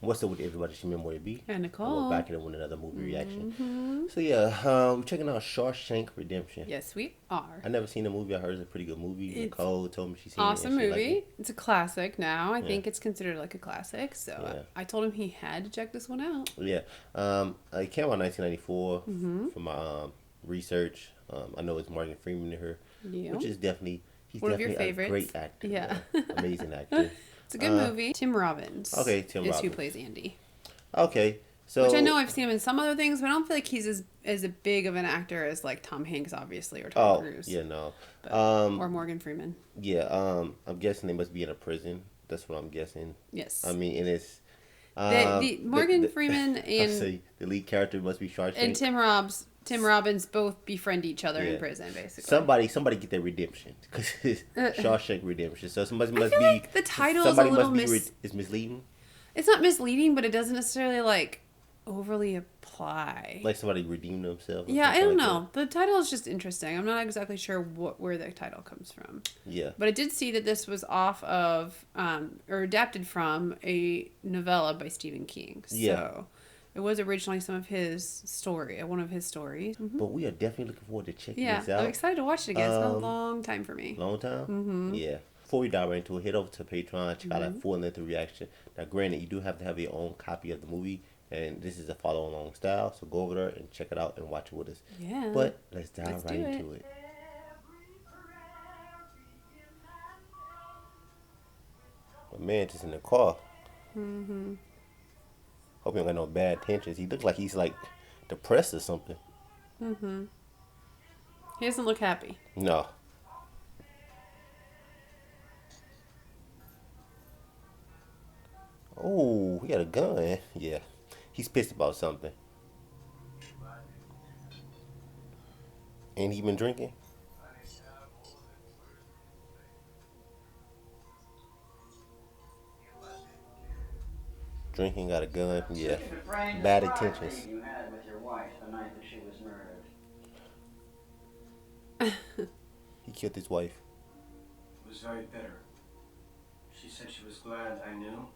What's up with everybody? It's your memory B. And And Nicole. we're back in with another movie reaction. Mm-hmm. So yeah, checking out Shawshank Redemption. Yes, we are. I never seen the movie. I heard it's a pretty good movie. It's Nicole told me she seen Awesome it and she movie. liked It's a classic now. I Yeah. think it's considered like a classic. So Yeah. I told him he had to check this one out. it. Yeah. It came out in 1994 Mm-hmm. from my research. I know it's Morgan Freeman in her, Yeah. which is definitely he's One of your definitely a favorites. great actor. Yeah. Amazing actor. It's a good movie. Tim Robbins. Okay, Tim is who Robbins. plays Andy. Okay. So Which I know I've seen him in some other things, but I don't feel like he's as big of an actor as like Tom Hanks, obviously, or Tom Cruise. yeah, no. But, or Morgan Freeman. Yeah, I'm guessing they must be in a prison. That's what I'm guessing. Yes. I mean, and it's The Morgan Freeman I and say the lead character must be Shawshank. and Tim Robbins both befriend each other Yeah. in prison, basically. Somebody get their redemption because it's Shawshank Redemption. So somebody I must feel be like the title is a somebody little must be is misleading. It's not misleading, but it doesn't necessarily like overly apply. Like somebody redeemed themselves. or Yeah, I something don't like know. The title is just interesting. I'm not exactly sure where the title comes from. that. Yeah. But I did see that this was off of or adapted from a novella by Stephen King. So Yeah. it was originally one of his stories. Mm-hmm. But we are definitely looking forward to checking Yeah, this out. I'm excited to watch it again. It's been a long time for me. Long time? Mm-hmm. Yeah. Before we dive right into it, head over to Patreon, check out our full length reaction. Now, granted, you do have to have your own copy of the movie, and this is a follow along style, so go over there and check it out and watch it with us. Yeah. But let's dive Let's right do into it. My man just in the car. Mm-hmm. Hope he don't got no bad tensions. He looks like he's like depressed or something. Mm-hmm. He doesn't look happy. No. Oh, he got a gun. Yeah. He's pissed about something. Ain't he been drinking? Drinking, got a gun. Yeah. Bad intentions. You had with your wife the night that she was murdered. He killed his wife. It was very bitter. She said she was glad I knew,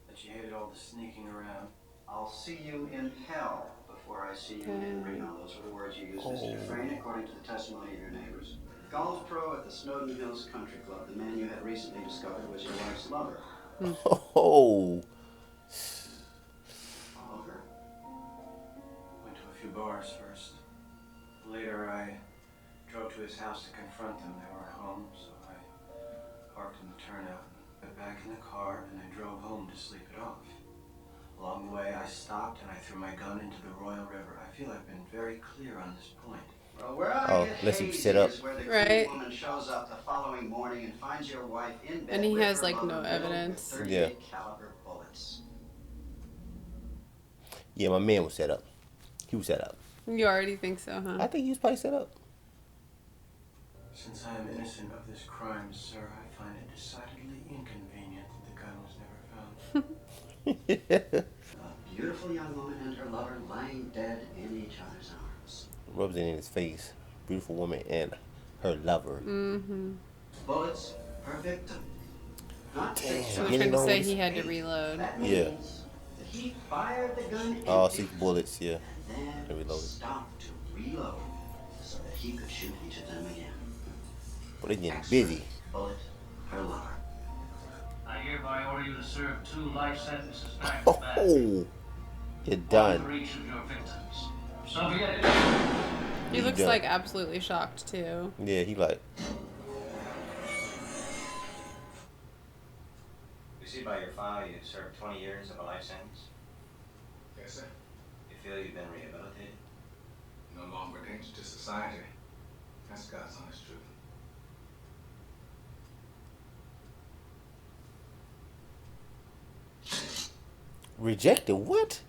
that she hated all the sneaking around. I'll see you in hell before I see you in Reno. Those were the words you used, Mr. Frayne, according to the testimony of your neighbors. Golf pro at the Snowden Hills Country Club. The man you had recently discovered was your wife's lover. Oh. Lover? Went to a few bars first. Later I drove to his house to confront them. They were home, so I parked in the turnout and got back in the car and I drove home to sleep it off. Along the way I stopped and I threw my gun into the Royal River. I feel I've been very clear on this point. Well, where I Oh, get let's see, hazy set up. is where the Right. clean woman shows up the following morning and finds your wife in bed And he with has, her like, lover no riddled with evidence. 38 caliber bullets. Yeah, my man was set up. He was set up. You already think so, huh? I think he was probably set up. Since I am innocent of this crime, sir, I find it decidedly inconvenient that the gun was never found. A beautiful young woman and her lover lying dead in each other's arms. Rubs it in his face. Beautiful woman and her lover. Mm-hmm. Bullets per victim. Not Damn. six. So we're You trying to know say what? he had to reload. That Yeah. means that he fired the gun Oh, empty 6 bullets, yeah. and And then reloaded. stopped to reload so that he could shoot each of them again. But they getting Extra busy. Bullet per lover. I hereby order you to serve 2 life sentences back to back. Oh, you're One done. for each of your victims. So be it. He looks done. like absolutely shocked too. Yeah, he like, We see by your file you've served 20 years of a life sentence. Yes, sir. You feel you've been rehabilitated? No longer a danger to society. That's God's honest truth. rejected? What?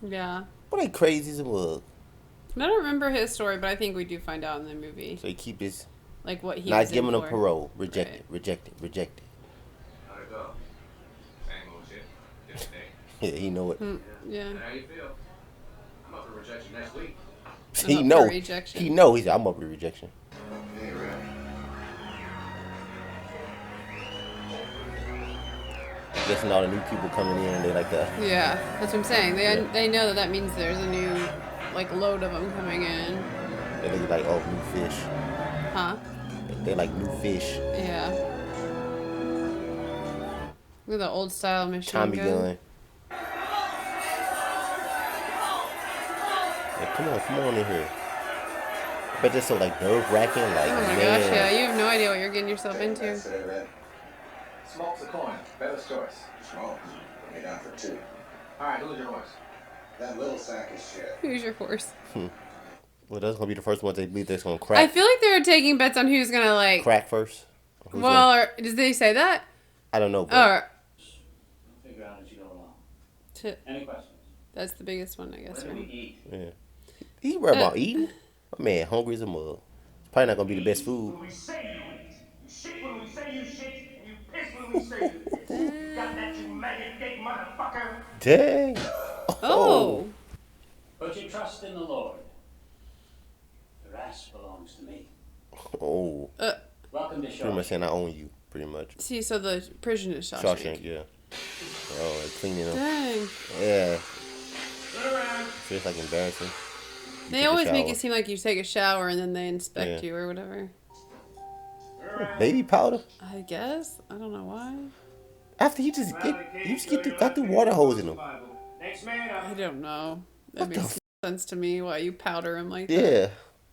Yeah. What they crazy as a mug. I don't remember his story, but I think we do find out in the movie. So he keep his, Like what he not was giving in him for. parole. Rejected, Right. rejected, rejected. How'd it go? Same old shit. Different day. Yeah, he know it. Yeah. How you feel? I'm up for rejection next week. I'm He up know. for rejection. He know. He said, I'm up for rejection. Hey, Red. Guessing all the new people coming in, they like the Yeah, that's what I'm saying. Yeah. They know that means there's a new like load of them coming in. they look like new fish. Huh? They like new fish. Yeah. Look at the old style machine Tommy gun. gun. Yeah, come on in here. I bet that's so like nerve wracking. Like Oh my man, gosh, yeah, you have no idea what you're getting yourself into. That's it, Red. Smoke's a coin. Bella's choice. Smoke. Put me down for 2. All right, who's your horse? That little sack of shit. Who's your horse? well, that's gonna be the first one they believe that's gonna I crack. feel like they're taking bets on who's gonna like. Crack first. Who's Well, gonna- or, did they say that? I don't know. But Or We'll figure out as you go along. to, Any questions? that's the biggest one, I guess. What do we Right? eat? yeah, he worried about eating. My man, hungry as a mug. It's probably not gonna be the best food. When we say you eat. You shit when we say you shit, and you piss when we say you piss. Got that, you maggot dick motherfucker? Dang. Oh. Put your trust in the Lord. The rest belongs to me. Oh. Welcome to Pretty much Shawshank. saying I own you. Pretty much. See, so the prison is Shawshank. Shawshank, yeah. Oh, they're cleaning them. Dang. Yeah. Turn around. Feels like embarrassing. You They take a always make shower. it seem like you take a shower and then they inspect Yeah. you or whatever. Turn around. Baby powder. I guess. I don't know why. After you just got the water hose in them. Next man up. I don't know. That What the makes no sense to me why you powder him like that. Yeah.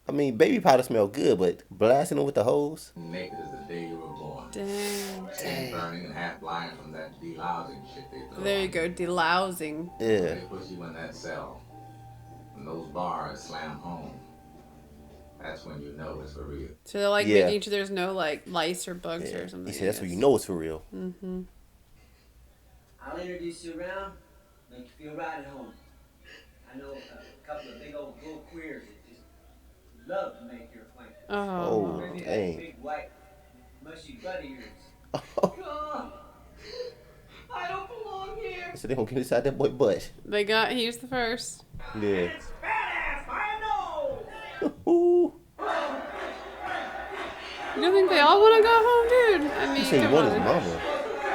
I mean, baby powder smell good, but blasting them with the hose. Naked as the day you were born. Dang. And burning and half blind from that delousing shit they throw There you on go, delousing. Yeah. They put you in that cell. When those bars slam home, that's when you know it's for real. So they're like Yeah. making sure there's no like lice or bugs Yeah. or something. He said that's I when you guess. know it's for real. I'll introduce you around, make you feel right at home. I know a couple of big old bull queers that just love to make your acquaintance. Oh, Maybe that dang. big white mushy butt of yours. God, I don't belong here. So they gonna get inside that boy butt. They got, he's the first. Yeah. It's badass, I know. Ooh. You don't think they all want to go home, dude? I mean, He said he come wanted his on. mama.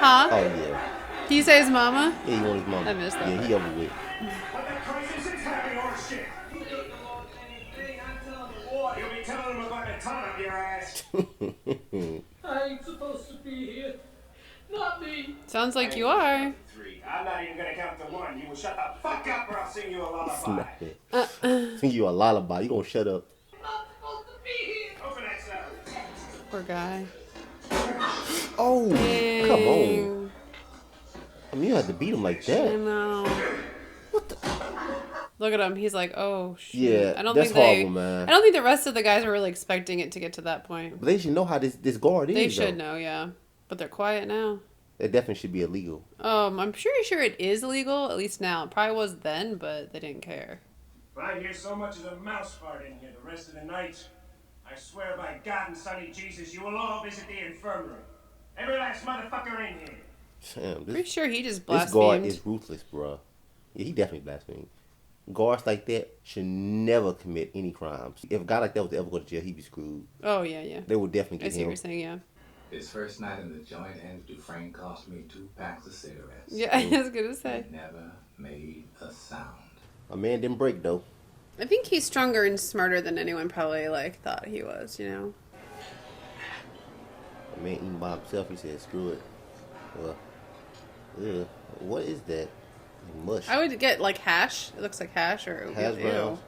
Huh? Oh yeah. Did you say his mama? Yeah, he wanted his mama. I missed that Yeah, he over with. What the crisis is happy horse shit. You don't belong to anything. I'm telling the boy. You'll be telling him about the ton up your ass. I ain't supposed to be here. Not me. Sounds like you are. 3. I'm not even gonna count to 1. You will shut the fuck up or I'll sing you a lullaby. Smack it. Sing you a lullaby. You gonna shut up. I'm not supposed to be here. Open that cell. Poor guy. Oh, come on. Dang. I mean, you had to beat him like I that. know. Look at him. He's like, oh shoot. Yeah, I don't that's think they. horrible, man. I don't think the rest of the guys are really expecting it to get to that point. But they should know how this guard is. They should though. know, yeah. But they're quiet now. It definitely should be illegal. I'm pretty sure it is illegal, at least now. It probably was then, but they didn't care. If I hear so much as a mouse fart in here the rest of the night, I swear by God and Sonny Jesus, you will all visit the infirmary. Every last motherfucker in here. Damn, Pretty this, sure he just this guard blasphemed. is ruthless, bruh. Yeah, he definitely blasphemed. Guards like that should never commit any crimes. If a guy like that was to ever go to jail, he'd be screwed. Oh, yeah, yeah. They would definitely I get see what him. you're saying, yeah. His first night in the joint, and Dufresne cost me 2 packs of cigarettes. Yeah, I was going to say. He never made a sound. A man didn't break though. I think he's stronger and smarter than anyone probably, like, thought he was, you know? A man eating by himself. He said, "Screw it." Well, yeah. What is that? Like mush. I would get, like, hash. It looks like hash or... Hash ew. browns.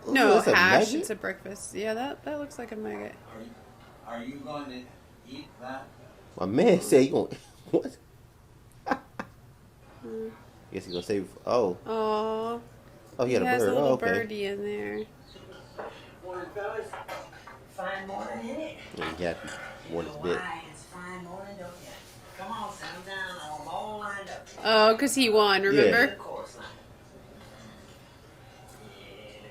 No, that's a hash. maggot? It's a breakfast. Yeah, that looks like a maggot. Are you going to eat that? My man said you gonna what? Guess he gonna save. Oh, Oh, oh, he he had a has bird. a little Oh, okay. birdie in there. Morning, fellas. Fine morning, isn't it? Yeah, he happy. Won his bet. Why, it's fine morning, don't you? Come on, settle down. I'm all lined up. Oh, because he won, remember? Of course not. Yeah,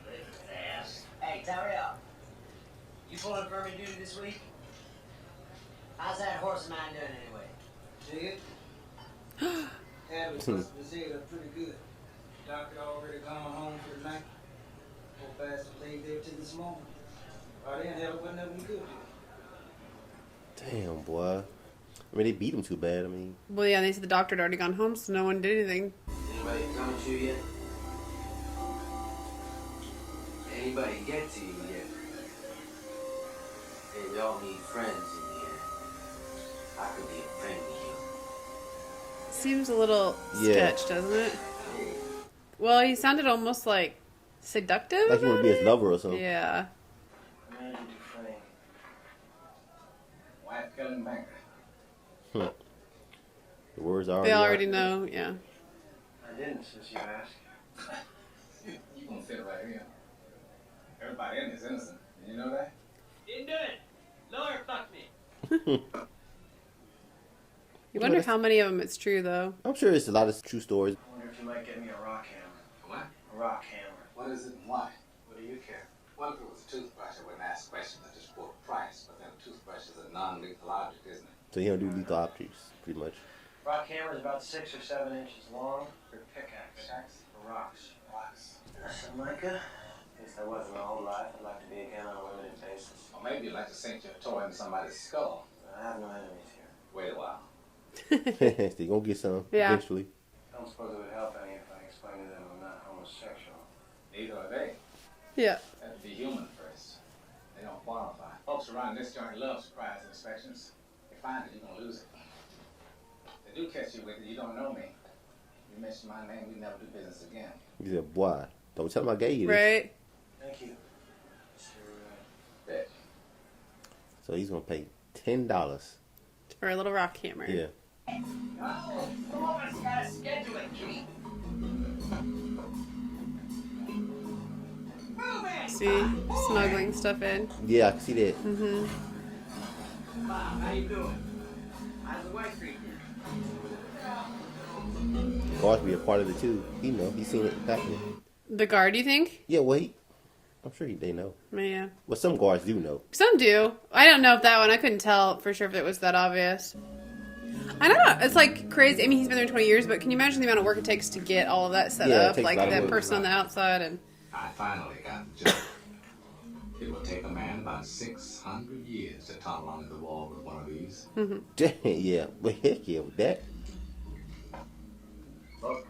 look at that ass. Hey, Tyrell. You pulling permit duty this week? How's that horse of mine doing anyway? Dig? Had was supposed to say that pretty good. Doc had already gone home for the night. Poor bastard laid there till this morning. By then, hell, wasn't nothing we could do. Damn, boy. I mean, they beat him too bad. I mean, Well, yeah, they said the doctor had already gone home, so no one did anything. Anybody coming to you yet? Anybody get to you yet? Hey, we all need friends in here. I could be a friend to you. Seems a little Yeah. sketch, doesn't it? Well, he sounded almost like seductive. like he want to be about his it. lover or something. Yeah. Imagine Dufresne. Wife killing banker. The words are They already already out. know, yeah. I didn't, since you asked. You gonna sit right here. Everybody in is innocent. Did you know that? Didn't do it. Lawyer fucked me. You wonder how many of them it's true, though. I'm sure it's a lot of true stories. I wonder if you might get me a rock hammer. What? A rock hammer. What is it and why? What do you care? Well, if it was a toothbrush, I wouldn't ask questions. I just quote a price. But then a toothbrush is a non-lethal object, isn't it? So he don't do lethal objects, pretty much. Rock hammer is about 6 or 7 inches long. For pickaxe. Pickaxe? For rocks. Rocks. Listen, Micah. Since I wasn't my whole life, I'd like to be again on a limited basis. Or maybe you'd like to sink your toe into somebody's skull. I have no enemies here. Wait a while. They gonna get some Yeah. eventually. Don't suppose it would help any if I explained to them I'm not homosexual. Neither are they. Yeah. They have to be human first. They don't qualify. Folks around this joint love surprise inspections. They find it, you're gonna lose it. They do catch you with it, you don't know me. You mention my name, we never do business again. He said, "Boy, don't tell him I gave you this." Right? Thank you. Sir, Bet. So he's gonna pay $10. For a little rock hammer. Yeah. Come over, it's got a schedule, kitty. Move it! See? Smuggling stuff in. Yeah, I can see that. Bob, how you doing? How's the wife treating you? Guards be a part of it too. He know. He seen it happening. The guard, you think? Yeah, wait. I'm sure they know. Yeah. Well, some guards do know. Some do. I don't know if that one, I couldn't tell for sure if it was that obvious. I don't know. It's like crazy. I mean, he's been there 20 years, but can you imagine the amount of work it takes to get all of that set Yeah, it up? takes a Like lot of that work. person on the outside and. I finally got the job. It will take a man about 600 years to tunnel under the wall with one of these. Dang, yeah. Well, heck yeah, with that. Look,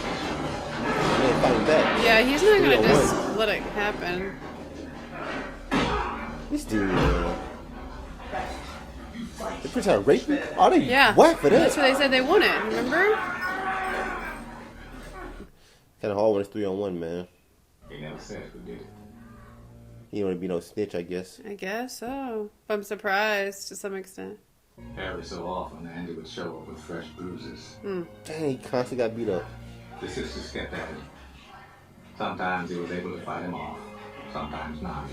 Man, fighting back. Yeah, he's not gonna 3-on-1. just let it happen. This dude, they pretty trying to rape him? Are they Yeah. what for That's that? what they said they wanted, remember? Kind of hard when it's 3-on-1, man. he never said who did it. He don't want to be no snitch, I guess. I guess so. I'm surprised to some extent. Every so often, Andy would show up with fresh bruises. Dang, he constantly got beat up. The sisters kept at him. Sometimes he was able to fight him off, sometimes not.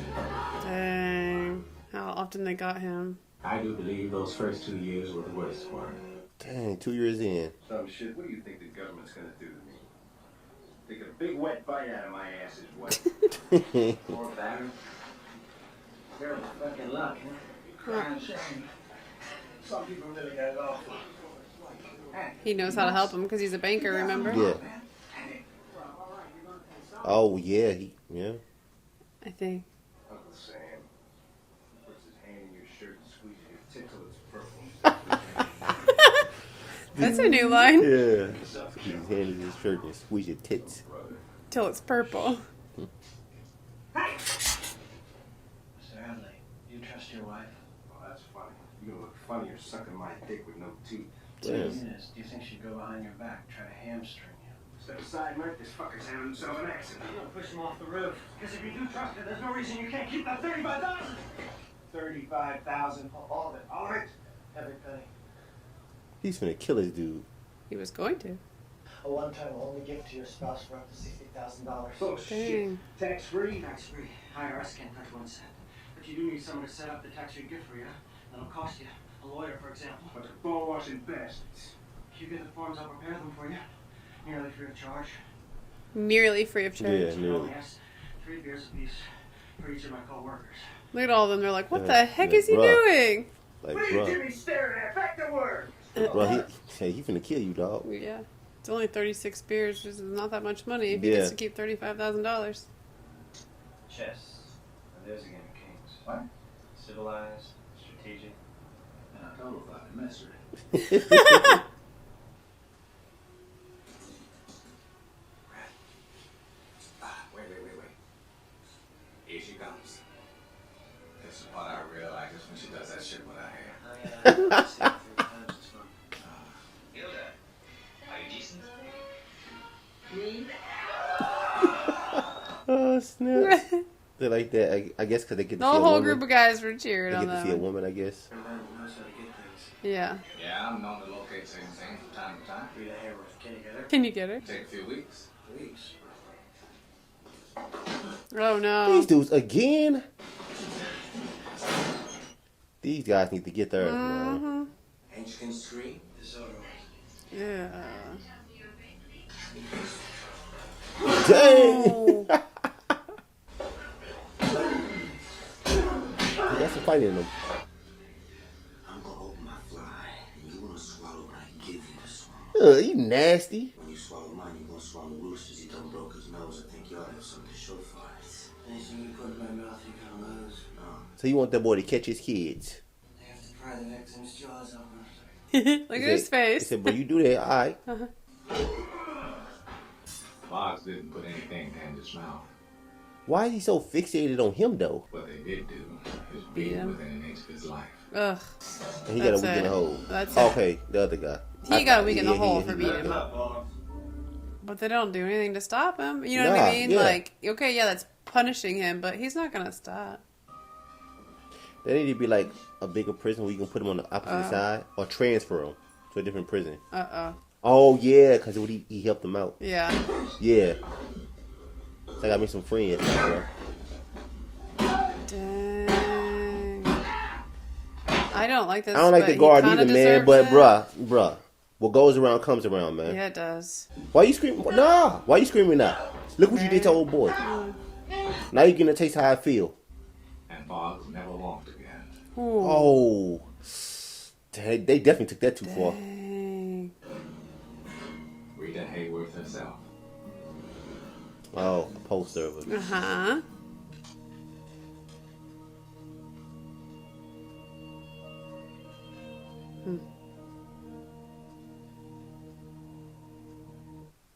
Dang. How often they got him. I do believe those first 2 years were the worst for him. Dang, 2 years in. Some shit. What do you think the government's gonna do to me? Take a big wet bite out of my ass is what? Poor Barry. Terrible fucking luck, huh? Crying shame. Some people really got it awful. He knows how to help him because he's a banker, remember? Yeah. Oh, yeah, yeah. I think. Uncle Sam puts his hand in your shirt and squeezes your tit till it's purple. That's a new line. Yeah. Squeeze his hand in his shirt and squeeze your tits. Till it's purple. Mr. Adley, you trust your wife? Oh, that's funny. You're gonna look funnier sucking my dick with no teeth. Damn. Yes. Do you think she'd go behind your back, try to hamstring you? Step aside, Mike. This fucker's having himself an accident. I'm gonna push him off the roof. Because if you do trust her, there's no reason you can't keep that 35,000. 35,000. All of it. All of it. Every penny. He's finna kill his dude. He was going to. A one-time only gift to your spouse for up to $60,000. Oh, shit. Dang. Tax-free? Tax-free. IRS can't touch 1 cent. But you do need someone to set up the tax-free gift for you. That'll cost you. A lawyer, for example. Bunch of ball-washing bastards. If you get the forms, I'll prepare them for you. Nearly free of charge. Nearly free of charge. Yeah, I nearly. only ask 3 beers apiece for each of my co-workers. Look at all of them. They're like, what Yeah, the heck yeah, is he bruh. doing? Like, What are you bro. Jimmy staring at? Back to work. Bro, he finna kill you, dog. Yeah. It's only 36 beers, which is not that much money if he Yeah. gets to keep $35,000. Chess. Now there's a game of kings. What? civilized, strategic. And I told her about the mystery. Wait. Here she comes. This is what I realize is when she does that shit with her hair. Oh, yeah. I've seen it 3 times. It's fun. Hilda, are you decent? Me? Oh snap! They like that. I guess because they get to The see a whole woman. group of guys were cheering They on get to that see a one. woman, I guess. Everybody knows how to get things. Yeah. Yeah, I'm known to locate certain things from time to time. Rita Hayworth, can you get her? Can you get her? Take a few weeks. Weeks. Oh no. These dudes again. These guys need to get theirs, Mm-hmm. man. Ancient Street, DeSoto. Yeah. Dang! Oh. That's a fight in them. I'm gonna open my fly, and you wanna swallow what I give you to swallow. Ugh, you nasty. When you swallow mine, you're gonna swallow Rooster's. He done broke his nose. I think you ought to have something to show for it. Anything you put in my mouth, you're gonna lose. No. So you want that boy to catch his kids? They have to pry the victim's jaws open. Look at his He face. said, "But you do that, all right." Boggs didn't put anything in his mouth. Why is he so fixated on him though? What they did do is Beat beat him. within an inch of his life. Ugh. And he got a That's week in it. the hole. That's it. Okay, the other guy. He got a week in the hole for he- beating him up. But they don't do anything to stop him. You know what Nah, I mean? yeah. Like, okay, yeah, that's punishing him, but he's not gonna stop. There need to be like a bigger prison where you can put him on the opposite side or transfer him to a different prison. Oh yeah, because he helped him out. Yeah. Yeah. So I got me some friends, bro. Dang. I don't like this. I don't like but the guard he kinda either, man. But deserves bruh, what goes around comes around, man. it. Yeah, it does. Why you screaming? Nah, why you screaming now? Look what you did to old boy. Now you getting a taste how I feel. And Boggs never walked again. Ooh. Oh, dang, they definitely took that too far. Dang. Rita Hayworth herself. Oh, a poster of it. Uh-huh.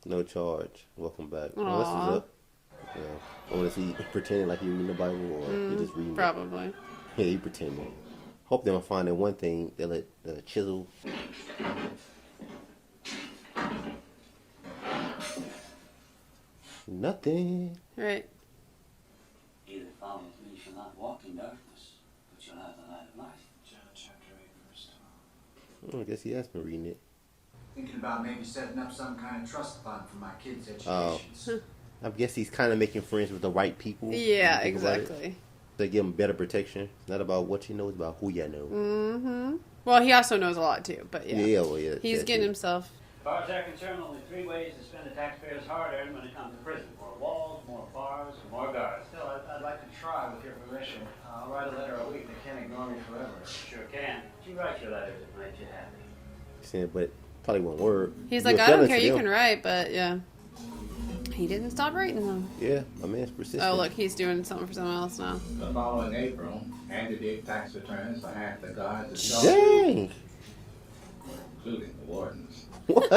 No charge. Welcome back. Aw. Well, this is up. Yeah. Or is he pretending like he reading the Bible, or he just reading? Probably. It? Yeah, he pretending. Hope they don't find that one thing. They'll let the chisel. Nothing. Right. He that follows me shall not walk in darkness, but shall have the light of life. John chapter 8, verse 12. I guess he has been reading it. Thinking about maybe setting up some kind of trust fund for my kids' Oh. educations. I guess he's kind of making friends with the right people. Yeah, Think about it. exactly. They give him better protection. It's not about what you know, it's about who you know. Mm-hmm. Well, he also knows a lot too, but yeah. Yeah. He's that getting too. himself. As far as they're concerned, only 3 ways to spend the taxpayers' hard-earned when it comes to prison. More walls, more bars, and more guards. Still, I'd like to try with your permission. I'll write a letter a week. They can't ignore me forever. Sure can. But you write your letters that make you happy. He said, but probably won't work. He's You're like, I don't selling care, to you them. can write, but yeah. He didn't stop writing them. Yeah, my man's persistent. Oh, look, he's doing something for someone else now. The following April, Andy did tax returns for half the guards at Shawshank, Dang. including the wardens. What?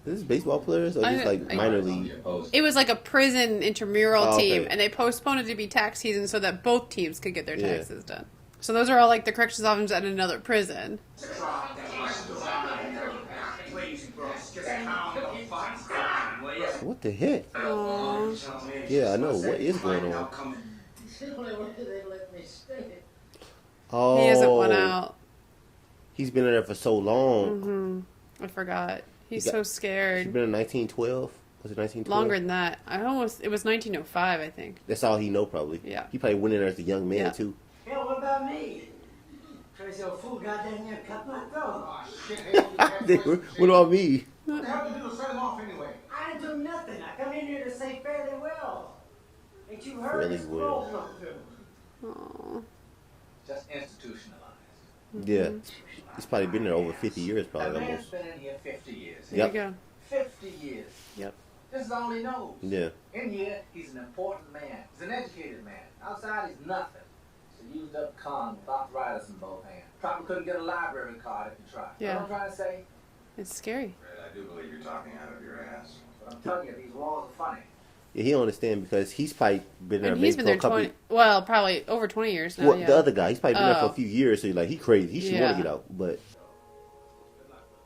This is baseball players or just like I- minor On league? your post. It was like a prison intramural Oh, okay. team, and they postponed it to be tax season so that both teams could get their Yeah. taxes done. So those are all like the corrections officers at another prison. What the heck? Aw. Yeah, I know. What is going on? It's the only way they let me stay. Oh, He hasn't won out. He's been in there for so long. I forgot. He's He got- so He's scared. been in 1912. Was it 1912? Longer than that. It was 1905, I think. That's all he know, probably. Yeah. He probably went in there as a young man Yeah. too. Hell, what about me? Crazy old fool got down here and cut my throat. Oh, shit, hey, What about me? What the hell did you do to set him off anyway? I didn't do nothing. I come in here to say fairly well. Ain't you heard? Fairly It's well. broke. Aw. Just institutionalized. Yeah. He's probably been there over 50 years, That probably man's almost. been in here 50 years. There Yep. you go. 50 years. Yep. This is all he knows. Yeah. In here, he's an important man. He's an educated man. Outside, he's nothing. It's a used up con with arthritis in both hands. Probably couldn't get a library card if you tried. Yeah. You know what I'm trying to say? It's scary. Fred, I do believe you're talking out of your ass. But I'm telling you, these walls are funny. Yeah, he don't understand because he's probably been there And he's maybe been for there a couple. 20, well, probably over 20 years now. Well, Yeah. the other guy, he's probably been there for Oh. a few years, so he's like, he crazy. He should want Yeah. to get out, but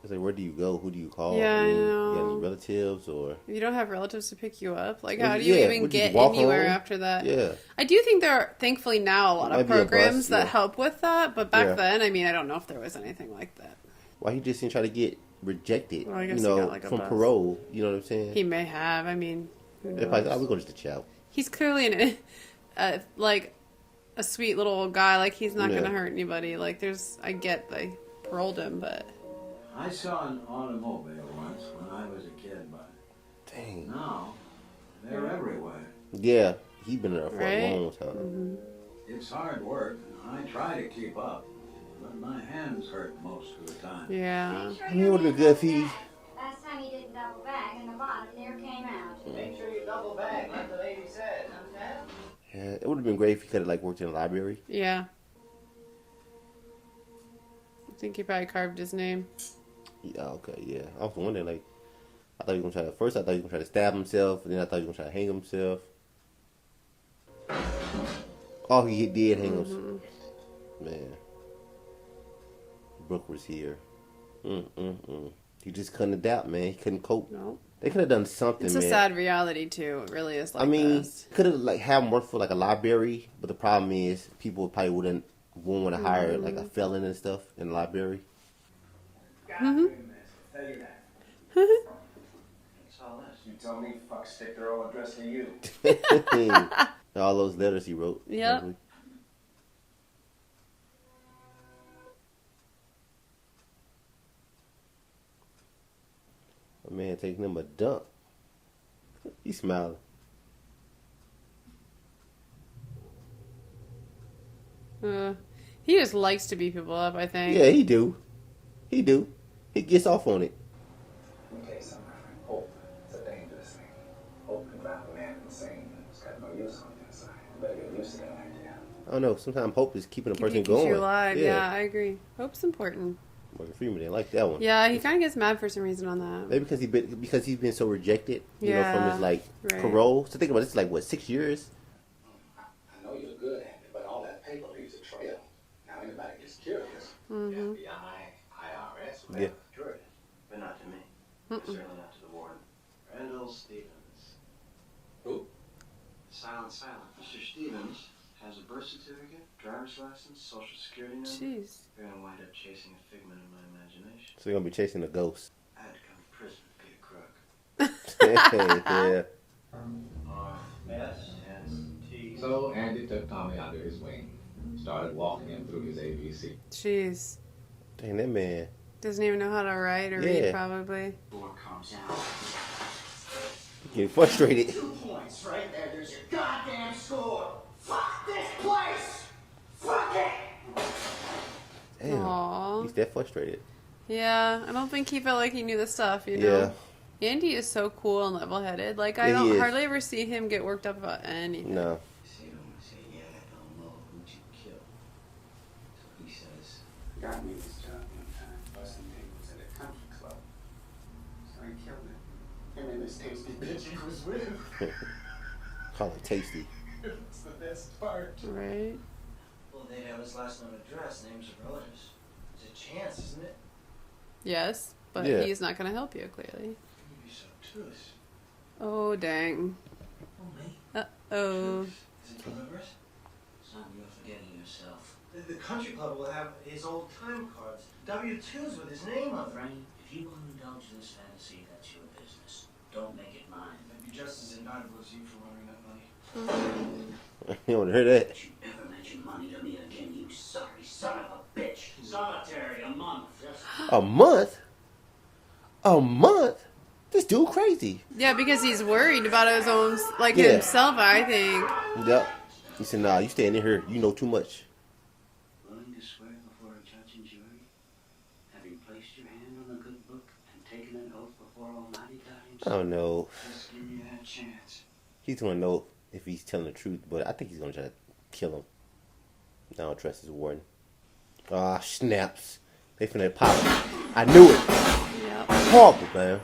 it's like, where do you go? Who do you call? Yeah, I You know. got any relatives or? You don't have relatives to pick you up. Like, Well, how do you yeah, even would you get walk anywhere home? after that? Yeah. I do think there are, thankfully now, a lot Might of be a bus, programs that yeah. help with that. But back Yeah. then, I mean, I don't know if there was anything like that. Why he just didn't try to get rejected? Well, I guess you he know, got, like, a from bus. parole. You know what I'm saying? He may have. I mean, who They're probably, knows? we're going to just chow. He's clearly like a sweet little old guy. Like, he's not Yeah. going to hurt anybody. Like, I get they paroled him, but I saw an automobile once when I was a kid, but Dang. now they're everywhere. Yeah, he been there for Right? a long time. Mm-hmm. It's hard work. I try to keep up, but my hands hurt most of the time. yeah. I mean, it would have been good if he. Last time you didn't double back and the bottom near came out. Make sure you double back, like the lady said. Understand? Yeah, it would have been great if he could have like worked in a library. Yeah. I think he probably carved his name. Yeah, okay, yeah. I was wondering, like, I thought he was gonna try to. First, I thought he was gonna try to stab himself, and then I thought he was gonna try to hang himself. Oh, he did hang himself. Man, Brooke was here. He just couldn't adapt, man. He couldn't cope. No. They could have done something, It's man. a sad reality too. It really is like I mean, this. could have like have him work for like a library, but the problem is people probably won't want to hire like a felon and stuff in the library. Mm-hmm. That's all this. You tell me, fuck stick, they're all addressed to you. All those letters he wrote. Yep. probably. A man taking him a dump. He's smiling. He just likes to beat people up, I think. Yeah, he do. He do. He gets off on it. Let me tell you something, my friend. Hope is a dangerous thing. Hope can drive a man insane. It's got no use on the inside. You better get used to that idea. I don't know. Sometimes hope is keeping a person Keeps going. you alive. Yeah, I agree. Hope's important. Morgan Freeman didn't like that one. Yeah, he kind of gets mad for some reason on that. Maybe because he's been so rejected, you know, from his like right. parole. So think about it, it's like what, 6 years? I know you're good at it, but all that paper leaves a trail. Now anybody gets curious. Mm-hmm. FBI, IRS, Yeah. Sure, but not to me. Certainly not to the warden. Randall Stevens. Who? Silent. Mr. Stevens has a birth certificate, driver's license, social security number. Jeez. You're gonna wind up chasing a figment of my imagination. So you're gonna be chasing a ghost. I had to come to prison to be a crook. Yeah. R-S-S-T. So Andy took Tommy under his wing. Started walking him through his ABC. Jeez. Dang, that man. Doesn't even know how to write or Yeah. read, probably. Board comes out. Getting frustrated. 2 points right there. There's your goddamn score. Fuck this place. Fuck it. Damn. Aw. He's that frustrated. Yeah, I don't think he felt like he knew the stuff, you know? Yeah. Andy is so cool and level-headed. Like, I Yeah, he don't is. hardly ever see him get worked up about anything. No. Say, yeah, I don't know who'd you kill. So he says, Got me this job one time, busting tables at a country club. So I killed him. Him and this tasty bitch he was with. Call it tasty. It's the best part. Right? well, they'd have his last known address, names of relatives. It's a chance, isn't it? Yes, but Yeah. he's not going to help you, clearly. You'd be so obtuse. Oh, dang. Oh, me? Uh-oh. Is it deliberate? Son, you're forgetting yourself. The country club will have his old time cards, W-2s with his name on them. Frank, if you want to indulge in this fantasy, that's your business. Don't make it mine. I'd be just as invaluable as you for laundering that money. You don't hear that. Don't you ever mention money to me again, you sorry son of a bitch. Solitary, a month. A month? A month? This dude crazy. Yeah, because he's worried about his own, like, Yeah. himself, I think. Yep. He said, nah, you staying in here. You know too much. Willing to swear before a judge and jury, having placed your hand on the good book and taken an oath before Almighty God I himself. don't know. Just give me that chance. He's going to know if he's telling the truth, but I think he's going to try to kill him. I don't trust this warden. Ah, snaps. They finna pop. I knew it. Yep. Horrible, man.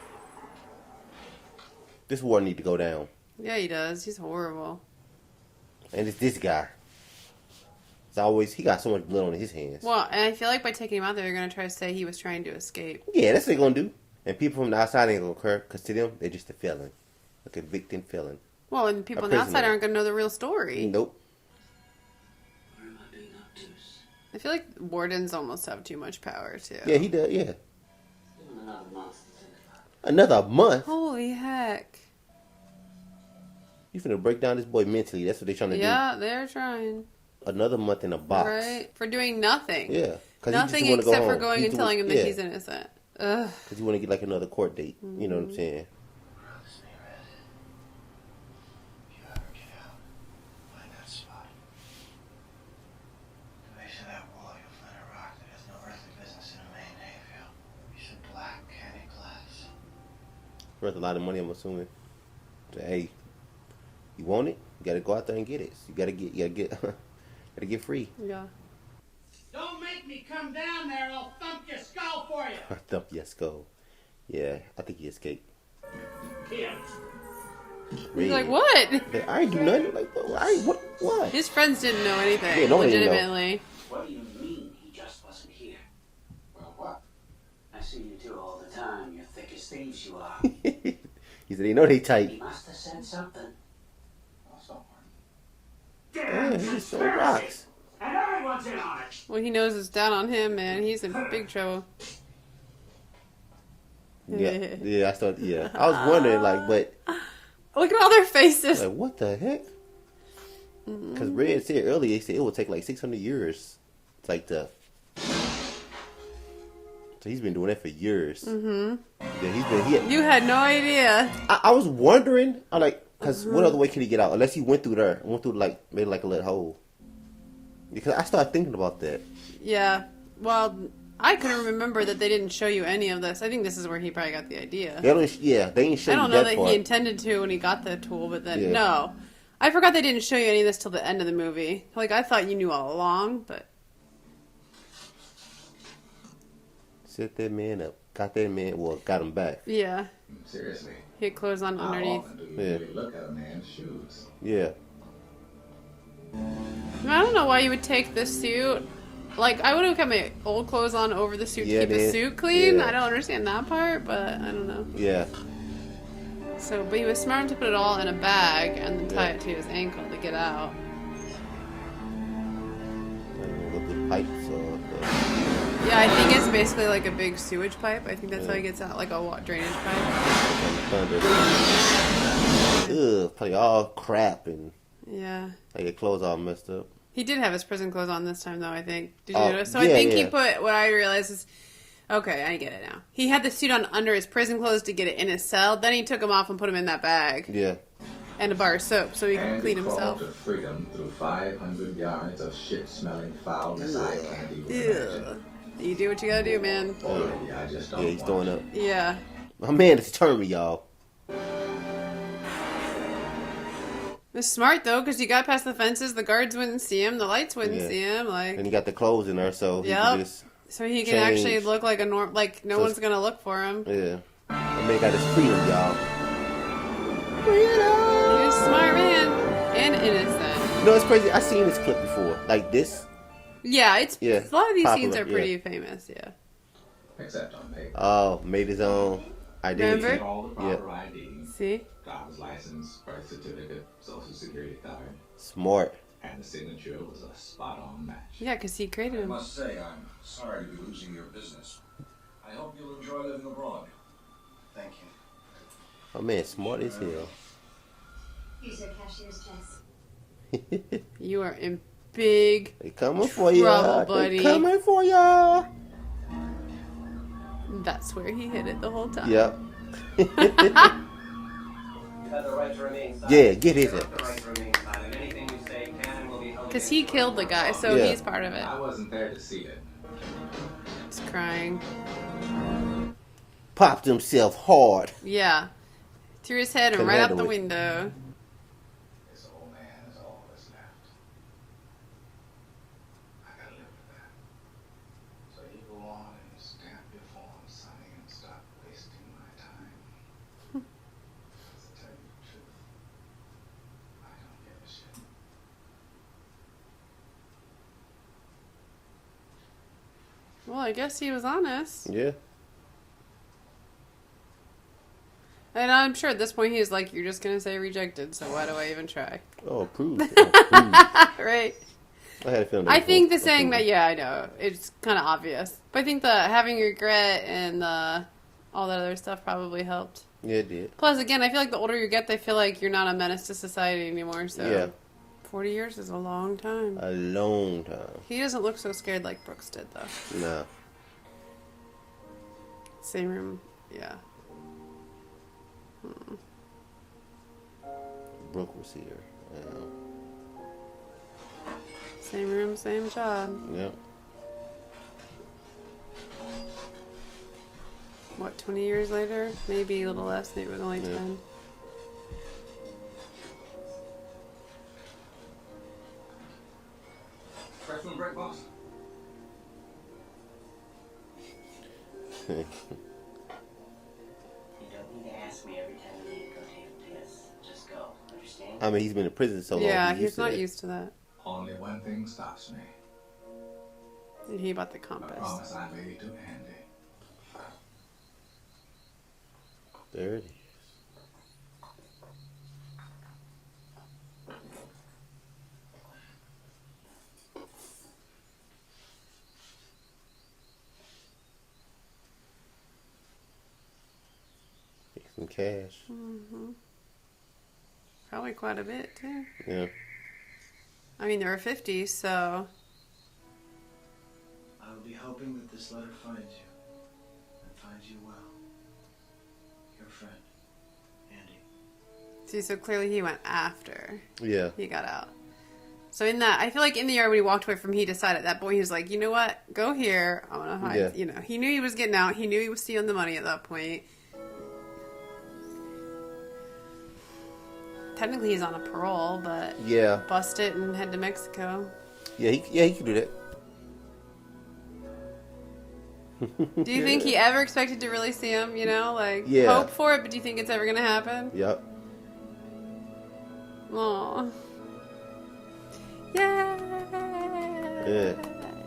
This warden need to go down. Yeah, he does. He's horrible. And it's this guy. It's always, he got so much blood on his hands. Well, and I feel like by taking him out there, they're going to try to say he was trying to escape. Yeah, that's what they're going to do. And people from the outside ain't going to care, because to them, they're just a felon. A convicted felon. Well, and people on the outside aren't going to know the real story. Nope. What am I being up to? I feel like wardens almost have too much power, too. Yeah, he does, yeah. Give him another month to think about it. Another month? Holy heck. You finna break down this boy mentally. That's what they're trying to do. Yeah, they're trying. Another month in a box. Right? For doing nothing. Yeah. Nothing except for going and telling him that he's innocent. Ugh. Because you want to get like another court date. You know what I'm saying? Promise me, Red. If you ever get out, find that spot. At the base of that wall, you'll find a rock that has no earthly business in a main hayfield. Piece of black candy glass. Worth a lot of money, I'm assuming. So, hey, you want it? You gotta go out there and get it. You gotta get free. Yeah. Don't make me come down there, I'll thump your skull for you. Thump your skull. Yeah, I think he escaped. Here. He's like, what? I ain't do nothing. Like, what? His friends didn't know anything. Yeah, nobody didn't know. Legitimately. What do you mean he just wasn't here? Well, what? I see you two all the time. You're thick as thieves, you are. He said, they know they tight. He must have said something. Yeah, he just throw rocks. And everyone's in on it. Well, he knows it's down on him, man. He's in big trouble. Yeah, I was wondering, like, but look at all their faces. Like, what the heck? Because Red said earlier, he said it would take like 600 years. It's like so he's been doing that for years. Yeah, You had no idea. I was wondering, because what other way can he get out? Unless he went through there, made like a little hole. Because I started thinking about that. Yeah. Well, I couldn't remember that they didn't show you any of this. I think this is where he probably got the idea. They ain't show you that part. I don't know that he intended to when he got the tool, but then, no. I forgot they didn't show you any of this till the end of the movie. Like, I thought you knew all along, but... Set that man up. Got that man, got him back. Yeah. Seriously. He had clothes on underneath. How often do you really look at a man's shoes? Yeah. I don't know why you would take this suit. Like, I would have kept my old clothes on over the suit to keep the suit clean. Yeah. I don't understand that part, but I don't know. Yeah. So, but he was smart to put it all in a bag and then tie it to his ankle to get out. With the pipes Yeah, I think it's basically like a big sewage pipe. I think that's how he gets out, like a drainage pipe. Ugh, probably all crap and Yeah. like your clothes all messed up. He did have his prison clothes on this time, though, I think. Did you notice? So yeah, I think he put, what I realized is, okay, I get it now. He had the suit on under his prison clothes to get it in his cell. Then he took them off and put them in that bag. Yeah. And a bar of soap so he could clean himself. To freedom through 500 yards of shit-smelling foulness I can't even imagine. You do what you gotta do, man. I just don't he's throwing up. Yeah. My man is turning me, y'all. It's smart, though, because you got past the fences, the guards wouldn't see him, the lights wouldn't see him, like... And he got the clothes in there, so he can just so he can actually look like no one's gonna look for him. Yeah. That man got his freedom, y'all. He was a smart man. And innocent. You know, it's crazy. I've seen this clip before. Like this. Yeah, a lot of these scenes are popular, pretty famous, yeah. Except on paper. Oh, made his own identity. Remember? All the proper ID. See? Driver's license, birth certificate, social security card. Smart. And the signature was a spot-on match. Yeah, because he created I him. must say, I'm sorry to be losing your business. I hope you'll enjoy living abroad. Thank you. Oh man, smart as hell. Here's your cashier's checks. You are in big They coming for you, buddy. They coming for ya. That's where he hid it the whole time. Yep. You have the right to remain silent. Yeah, get his You have the right to remain silent. Anything you say can and will be held Because he killed the guy, so he's part of it. I wasn't there to see it. He's crying. Popped himself hard. Yeah. Threw his head and Couldn't right out the handle it. window. This old man is all that's left. Well, I guess he was honest. Yeah. And I'm sure at this point he's like, you're just going to say rejected, so why do I even try? Oh, approved. Approved. Right. I had a feeling. I think the saying that, yeah, I know. It's kind of obvious. But I think the having regret and all that other stuff probably helped. Yeah, it did. Plus, again, I feel like the older you get, they feel like you're not a menace to society anymore. So Yeah. 40 years is a long time. A long time. He doesn't look so scared like Brooks did, though. Nah. Same room, yeah. Brooke was here. Same room, same job. Yep. What, 20 years later? Maybe a little less. Maybe it was only 10. Freshman break, boss? You don't need to ask me every time you need to go take a piss. Just go. Understand? I mean, he's been in prison so long. Yeah, he's not used to that. Only one thing stops me. And he bought the A compass. promise I made to Andy. There it is. Make some cash. Mm-hmm. Probably quite a bit, too. Yeah. I mean, there are 50, so... I will be hoping that this letter finds you, and finds you well. Your friend, Andy. See, so clearly he went after Yeah. he got out. So in that, I feel like in the yard when he walked away from, he decided at that point, he was like, you know what, go here, I'm gonna hide. Yeah. You know, he knew he was getting out, he knew he was stealing the money at that point. Technically he's on a parole, but Yeah. bust it and head to Mexico. Yeah, he could do that. Do you think he ever expected to really see him, you know? Like, Yeah. hope for it, but do you think it's ever gonna happen? Yep. Aww. Yeah. Yeah.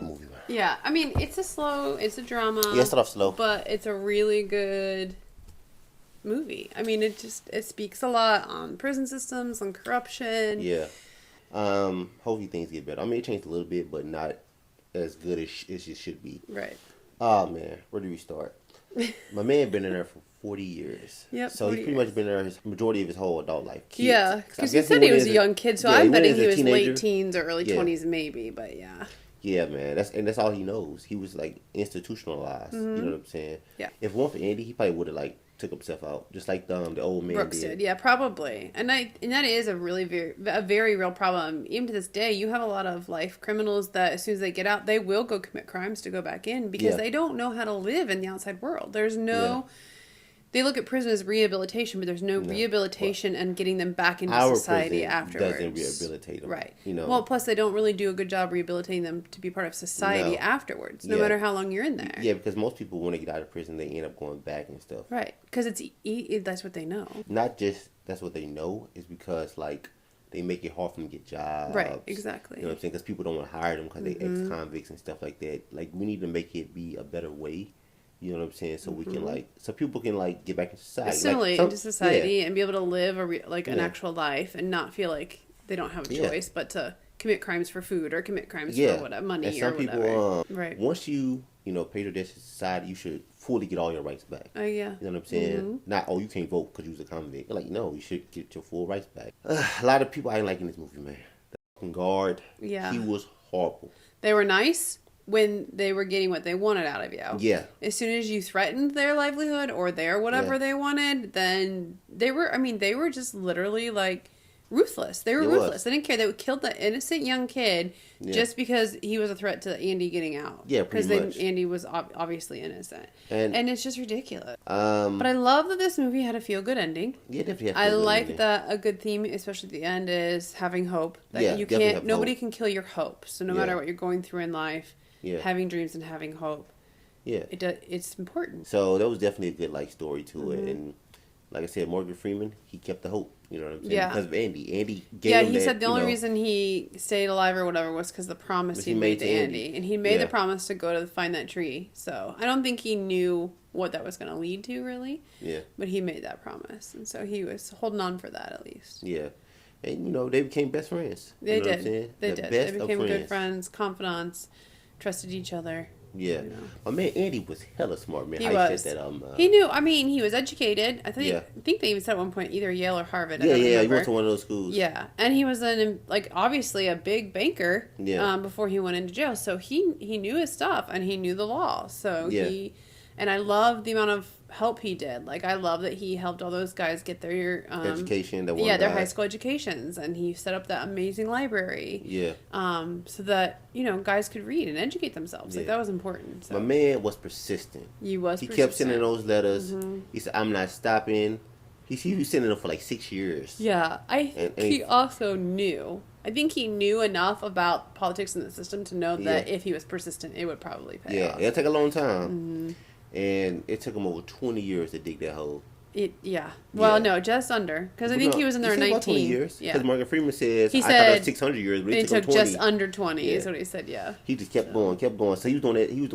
Movie. Yeah, I mean, it's a drama. Yeah, it started off slow. But it's a really good movie. I mean, it speaks a lot on prison systems, on corruption. Yeah. Hopefully things get better. I mean, it changed a little bit, but not as good as it should be. Right. Oh, man. Where do we start? My man been in there for 40 years. Yep, So he's 40 pretty much been there his majority of his whole adult life. Kids. Yeah, because he said he was a young kid, so yeah, I'm he went betting as he a was teenager. late teens or early Yeah. 20s maybe, but yeah. Yeah, man. That's all he knows. He was like institutionalized. Mhm. You know what I'm saying? Yeah. If it weren't for Andy, he probably would have like took himself out, just like the old man Brooks did. did, yeah, probably, and that is a really very real problem. Even to this day, you have a lot of life criminals that as soon as they get out, they will go commit crimes to go back in because Yeah. they don't know how to live in the outside world. There's no. They look at prison as rehabilitation, but there's no rehabilitation and getting them back into Our society prison afterwards. doesn't rehabilitate them, Right. You know. Well, plus they don't really do a good job rehabilitating them to be part of society No. afterwards, no Yeah. matter how long you're in there. Yeah, because most people, when they get out of prison, they end up going back and stuff. Right. Because that's what they know. Not just that's what they know, it's because like they make it hard for them to get jobs. Right, exactly. You know what I'm saying? Because people don't want to hire them because they Mhm. ex-convicts and stuff like that. Like we need to make it be a better way. You know what I'm saying? So we can Mhm. like, so people can like get back into society, Assimilate like, into society yeah. and be able to live an Yeah. actual life and not feel like they don't have a Yeah. choice but to commit crimes for food or commit crimes Yeah. for whatever, money And some or people, whatever. Right. once you pay your debts to society, you should fully get all your rights back. Oh, yeah. You know what I'm saying? Mhm. Not, you can't vote because you was a convict. Like, no, you should get your full rights back. A lot of people I ain't liking this movie, man. The fucking guard, Yeah. he was horrible. They were nice when they were getting what they wanted out of you. Yeah. As soon as you threatened their livelihood or their whatever Yeah. they wanted, then they were just literally like ruthless. They were It ruthless. was. They didn't care. They would kill the innocent young kid Yeah. just because he was a threat to Andy getting out. Yeah, pretty much. Andy was obviously innocent. And- And it's just ridiculous. Um, But I love that this movie had a feel-good ending. Yeah, definitely had a I feel-good like ending. that a good theme, especially at the end, is having hope. That Yeah, you definitely can't. have Nobody hope. can kill your hope. So no Yeah. matter what you're going through in life, Yeah. having dreams and having hope. Yeah. It's important. So that was definitely a good like story to Mhm. it, and like I said, Morgan Freeman, he kept the hope. You know what I'm saying? Yeah. Because of Andy. Andy gave Yeah, him he that, said the you only know, reason he stayed alive or whatever was because the promise Was he he made to Andy. And he made Yeah. the promise to go to find that tree. So I don't think he knew what that was going to lead to, really. Yeah. But he made that promise. And so he was holding on for that, at least. Yeah. And, you know, they became best friends. They You know what I'm did. saying? They The did. best They of became good friends, confidants, trusted each other. Yeah. You know. My man Andy was hella smart, man. He How was. He said that, He knew. I mean, he was educated. I think. Yeah. I think they even said at one point either Yale or Harvard. I Yeah, don't he remember. went to one of those schools. Yeah, and he was obviously a big banker. Yeah. Before he went into jail, so he knew his stuff and he knew the law. So Yeah. and I love the amount of help he did. Like, I love that he helped all those guys get their Education. That one their guy. high school educations, and he set up that amazing library. Yeah. So that guys could read and educate themselves. Like, Yeah. that was important. So. My man was persistent. He was. He kept persistent. sending those letters. Mhm. He said, "I'm not stopping." He was sending them for like 6 years. Yeah, And he also knew. I think he knew enough about politics and the system to know that Yeah. if he was persistent, it would probably pay Yeah, off. it'll take a long time. Mhm. And it took him over 20 years to dig that hole. Well, no, just under. Because I think he was in there He in said 19. about 20 years. Yeah. Because Morgan Freeman says, He I thought it said was 600 years, but it took him 20. just under 20 is Yeah. what he said, yeah. He just kept going. So he was doing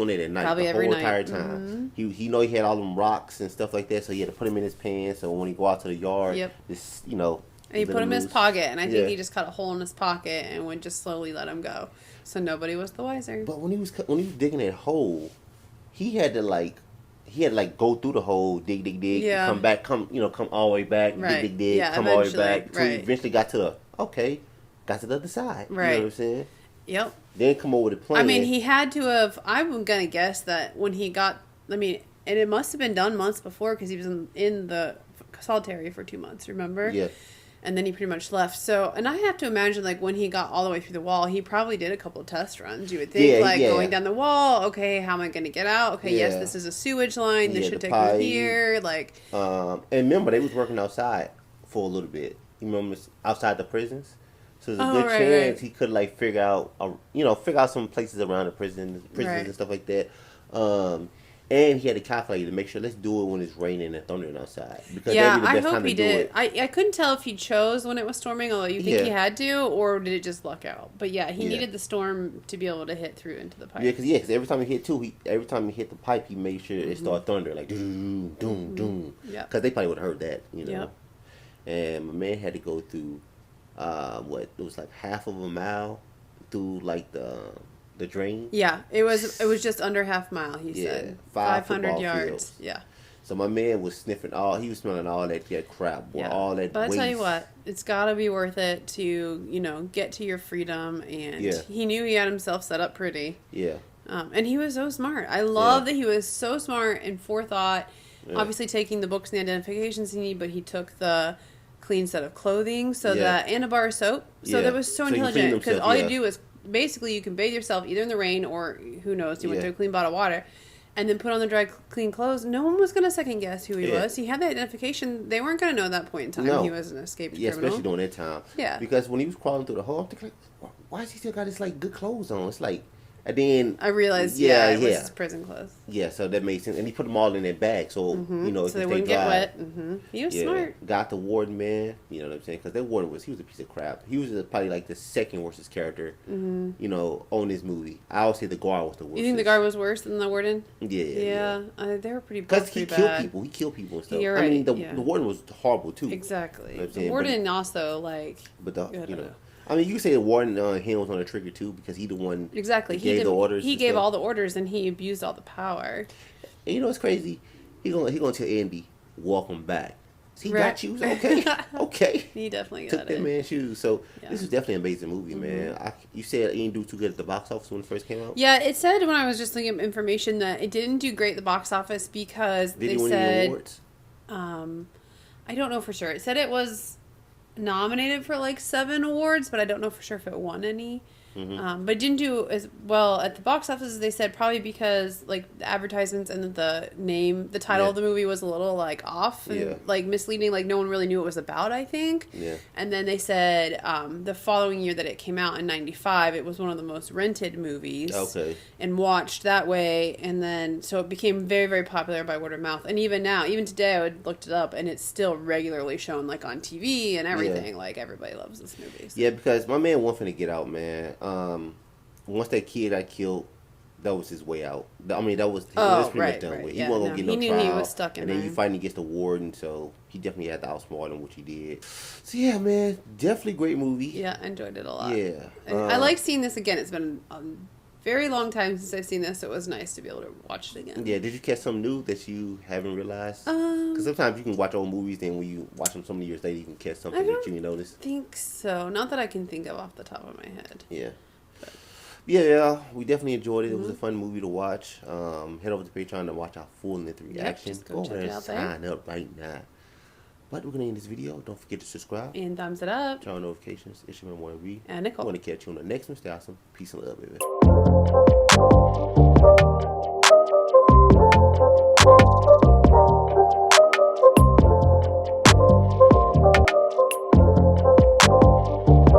that at night Probably the every whole night. entire time. Mhm. He know he had all them rocks and stuff like that, so he had to put them in his pants. So when he go out to the yard, Yep. just And he let put him in his loose. pocket, and I think Yeah. he just cut a hole in his pocket and would just slowly let him go. So nobody was the wiser. But when he was digging that hole, he had to go through the hole, dig, Yeah. come back, come all the way back, Right. dig, Yeah, come all the way eventually, back, till he right. eventually got to the other side. You know Right. what I'm saying? Yep. Then come over with a plan. I mean, he had to have. I'm gonna guess that when he got. I mean, and it must have been done months before because he was in the solitary for 2 months. Remember? Yeah. And then he pretty much left. So, and I have to imagine, like, when he got all the way through the wall, he probably did a couple of test runs. You would think, going down the wall. Okay, how am I going to get out? Okay, yes, Yeah. this is a sewage line. This Yeah, should the take pipe. me here. Like, And remember, they was working outside for a little bit. You remember outside the prisons? So there's a good chance he could figure out some places around the prisons Right. and stuff like that. And he had to calculate to make sure let's do it when it's raining and thundering outside because yeah, that'd be the I best hope time he to do did. it. I couldn't tell if he chose when it was storming, although you think he had to, or did it just luck out? But yeah, he needed the storm to be able to hit through into the pipe. Yeah, because every time he hit the pipe, he made sure it started thundering like doom, doom, doom. Yeah. Because they probably would have heard that, Yep. And my man had to go through, it was like half of a mile through like the drain. Yeah, it was just under half mile. He said 500 football yards. fields. Yeah. So my man was sniffing he was smelling all that crap, boy, all that. But I waste. tell you what, it's got to be worth it to get to your freedom, and he knew he had himself set up pretty. Yeah. And he was so smart. I love that he was so smart and forethought. Yeah. Obviously, taking the books and the identifications he needed, but he took the clean set of clothing, and a bar of soap. So that was so intelligent because all you do is basically you can bathe yourself either in the rain or who knows, you went to a clean bottle of water, and then put on the dry, clean clothes. No one was going to second guess who he was. He had the identification. They weren't going to know at that point in time he was an escaped criminal. Especially during that time. Yeah. Because when he was crawling through the hole, I'm thinking, why is he still got his good clothes on? It's like, and then I realized, it was his prison clothes. Yeah, so that makes sense. And he put them all in that bag, so so they wouldn't get wet. He was smart. Got the warden, man. You know what I'm saying? Because that warden he was a piece of crap. He was probably like the second worstest character, on this movie. I always say the guard was the worst. You think the guard was worse than the warden? Yeah. They were pretty bad. Because he killed people. He killed people and stuff. You're right. I mean, the warden was horrible too. Exactly. You know the warden also I mean, you can say the warden hand was on the trigger too because he the one exactly he gave the orders. He gave all the orders and he abused all the power. And you know what's crazy? He gonna tell Andy walk him back. He got shoes, okay. He definitely took that man's shoes. So this is definitely an amazing movie, man. You said it didn't do too good at the box office when it first came out. Yeah, it said when I was just looking at information that it didn't do great at the box office because Did he win any awards? I don't know for sure. It said it was nominated for 7 awards, but I don't know for sure if it won any. But it didn't do as well at the box office as they said, probably because like the advertisements and the name, the title of the movie was a little like off and like misleading. Like no one really knew what it was about, I think. Yeah. And then they said the following year that it came out in '95, it was one of the most rented movies. Okay. And watched that way, and then so it became very, very popular by word of mouth. And even now, even today, I looked it up, and it's still regularly shown like on TV and everything. Like everybody loves this movie. So. Yeah, because my man went finna get out, man. Once that kid got killed, that was his way out. I mean, that was his pretty much done with. He wasn't gonna get no knew trial. He was stuck in and then you fighting against the warden, so he definitely had to outsmart him, which he did. So yeah, man, definitely great movie. Yeah, I enjoyed it a lot. Yeah, I like seeing this again. It's been a very long time since I've seen this, so it was nice to be able to watch it again. Yeah, did you catch something new that you haven't realized? Because sometimes you can watch old movies, then when you watch them so many years later, you can catch something that you notice. I think so. Not that I can think of off the top of my head. Yeah. Yeah, we definitely enjoyed it. It was a fun movie to watch. Head over to Patreon to watch our full-length reaction. Just go go over there check it and out there. sign up right now. But we're going to end this video. Don't forget to subscribe. And thumbs it up. Turn on notifications. It's your man, Reed. And Nicole. I want to catch you on the next one. Stay awesome. Peace and love, baby.